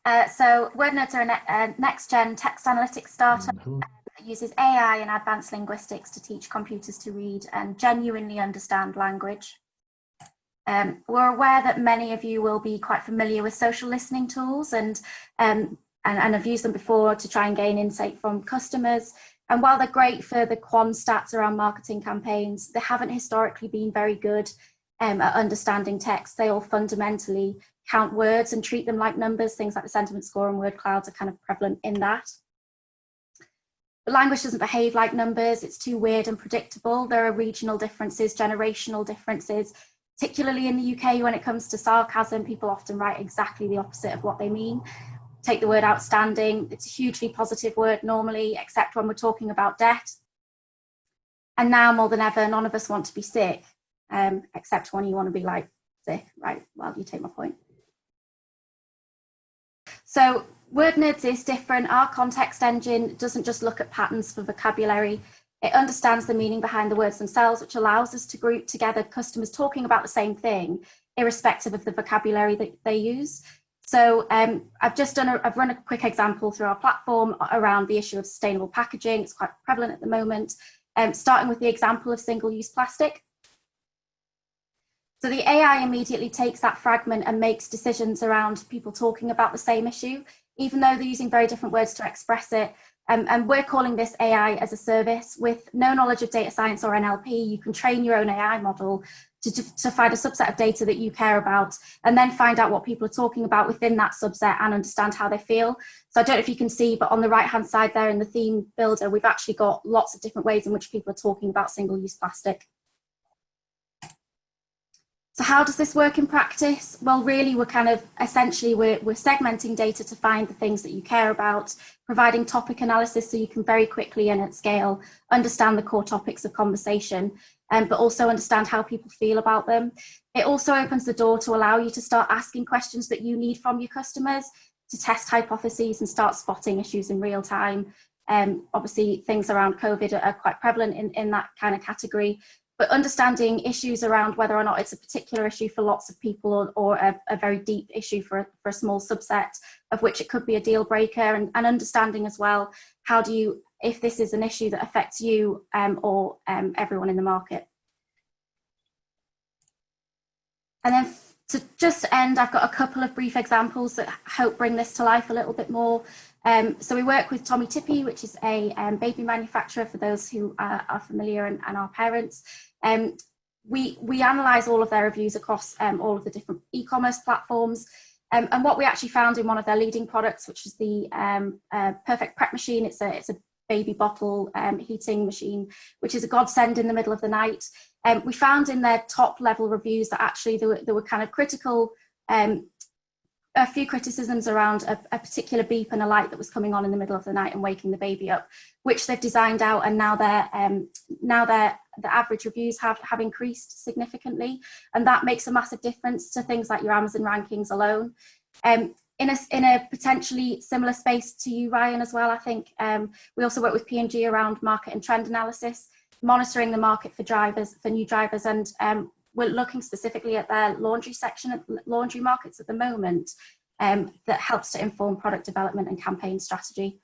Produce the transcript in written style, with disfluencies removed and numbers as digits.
So Wordnerds are a next-gen text analytics startup that uses AI and advanced linguistics to teach computers to read and genuinely understand language. We're aware that many of you will be quite familiar with social listening tools and have used them before to try and gain insight from customers. And while they're great for the quant stats around marketing campaigns, they haven't historically been very good at understanding text. They all fundamentally count words and treat them like numbers. Things like the sentiment score and word clouds are kind of prevalent in that. But language doesn't behave like numbers. It's too weird and predictable. There are regional differences, generational differences, particularly in the UK when it comes to sarcasm. People often write exactly the opposite of what they mean. Take the word outstanding. It's a hugely positive word normally, except when we're talking about debt. And now more than ever, none of us want to be sick, except when you want to be like sick, right? Well, you take my point. So Wordnerds is different. Our context engine doesn't just look at patterns for vocabulary. It understands the meaning behind the words themselves, which allows us to group together customers talking about the same thing, irrespective of the vocabulary that they use. So I've run a quick example through our platform around the issue of sustainable packaging. It's quite prevalent at the moment, starting with the example of single-use plastic. So the AI immediately takes that fragment and makes decisions around people talking about the same issue, even though they're using very different words to express it. And we're calling this AI as a service. With no knowledge of data science or NLP, you can train your own AI model to find a subset of data that you care about, and then find out what people are talking about within that subset and understand how they feel. So I don't know if you can see, but on the right-hand side there in the theme builder, we've actually got lots of different ways in which people are talking about single-use plastic. So how does this work in practice? Well, really, we're segmenting data to find the things that you care about, providing topic analysis so you can very quickly and at scale understand the core topics of conversation, but also understand how people feel about them. It also opens the door to allow you to start asking questions that you need from your customers, to test hypotheses and start spotting issues in real time. Obviously, things around COVID are quite prevalent in that kind of category. But understanding issues around whether or not it's a particular issue for lots of people or a very deep issue for a small subset, of which it could be a deal breaker, and understanding as well, how do you, if this is an issue that affects you or everyone in the market. And then to just end, I've got a couple of brief examples that hope bring this to life a little bit more. So we work with Tommy Tippy, which is a baby manufacturer for those who are familiar and are parents. We analyse all of their reviews across all of the different e-commerce platforms. And what we actually found in one of their leading products, which is the Perfect Prep machine, it's a baby bottle heating machine, which is a godsend in the middle of the night. We found in their top level reviews that actually there were kind of critical, a few criticisms around a particular beep and a light that was coming on in the middle of the night and waking the baby up, which they've designed out, and now the average reviews have increased significantly, and that makes a massive difference to things like your Amazon rankings alone. In a potentially similar space to you, Ryan, as well, I think we also work with P&G around market and trend analysis, monitoring the market for new drivers, and we're looking specifically at their laundry section, laundry markets at the moment, that helps to inform product development and campaign strategy.